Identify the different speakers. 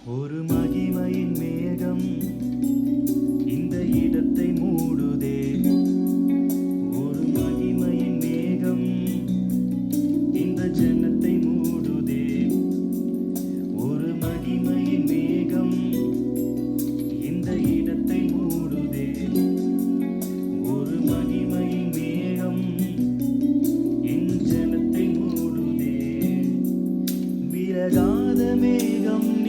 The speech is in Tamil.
Speaker 1: ஒரு மகிமையின் மேகம் இந்த இடத்தை மூடுதே. ஒரு மகிமையின் மேகம் இந்த ஜன்னத்தை மூடுதே. ஒரு மகிமையின் மேகம் இந்த இடத்தை மூடுதே. ஒரு மகிமையின் மேகம் என் ஜனத்தை மூடுதே. விலகாத மேகம்